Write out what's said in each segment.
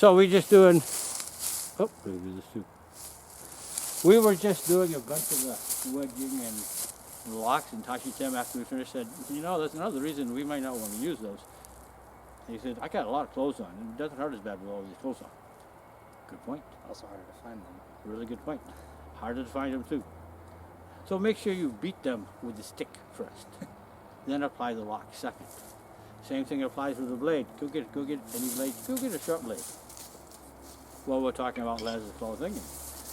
So we just doing, oh, let me do this too. We were just doing a bunch of the wedging and locks, and Tashi Tem, after we finished, said, you know, that's another reason we might not want to use those. He said, I got a lot of clothes on, and it doesn't hurt as bad with all these clothes on. Good point. Also harder to find them. Really good point. Harder to find them too. So make sure you beat them with the stick first. Then apply the lock second. Same thing applies with the blade. Go get any blade. Go get a sharp blade. Well, we're talking about leather clothing.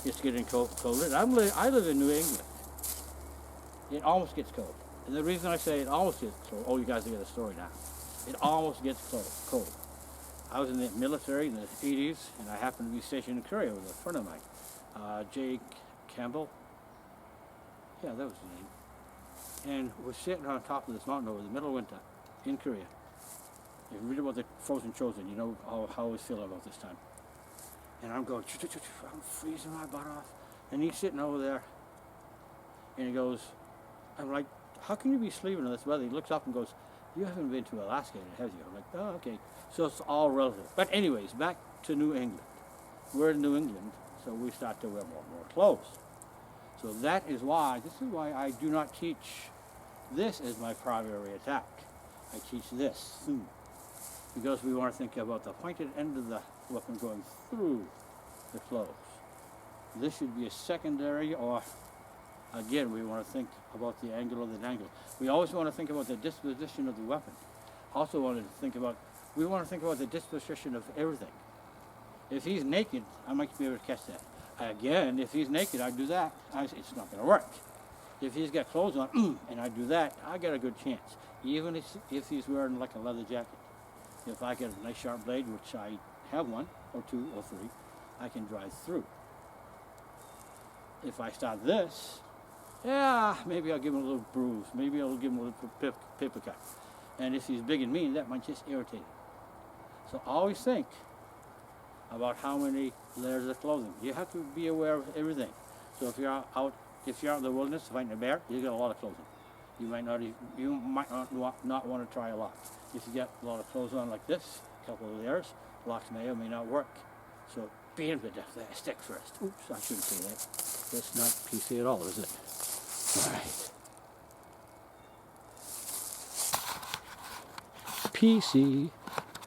It's getting colder. I live in New England. It almost gets cold. And the reason I say it almost gets cold, oh, you guys get a story now. It almost gets cold. I was in the military in the 80s, and I happened to be stationed in Korea with a friend of mine, Jake Campbell. Yeah, that was his name. And we're sitting on top of this mountain over the middle of winter in Korea. You read about the frozen chosen, you know how I was feeling about this time. And I'm going, I'm freezing my butt off. And he's sitting over there, and he goes, I'm like, how can you be sleeping in this weather? He looks up and goes, you haven't been to Alaska yet, have you? I'm like, oh, okay. So it's all relative. But anyways, back to New England. We're in New England, so we start to wear more clothes. So this is why I do not teach this as my primary attack. I teach this, because we want to think about the pointed end of the weapon going through the clothes. This should be a secondary, or again, we want to think about the angle of the dangle. We always want to think about the disposition of the weapon. Also want to think about the disposition of everything. If he's naked, I might be able to catch that. Again, if he's naked, I do that. It's not going to work. If he's got clothes on, and I do that, I got a good chance. Even if he's wearing like a leather jacket. If I get a nice sharp blade, which I have one, or two, or three, I can drive through. If I start this, yeah, maybe I'll give him a little bruise. Maybe I'll give him a little paper cut. And if he's big and mean, that might just irritate him. So always think about how many layers of clothing. You have to be aware of everything. So if you're out in the wilderness fighting a bear, you got a lot of clothing. You might not want to try a lot. If you get a lot of clothes on like this, a couple of layers, locks may or may not work. So be in the stick first. Oops, I shouldn't say that. That's not PC at all, is it? All right. PC.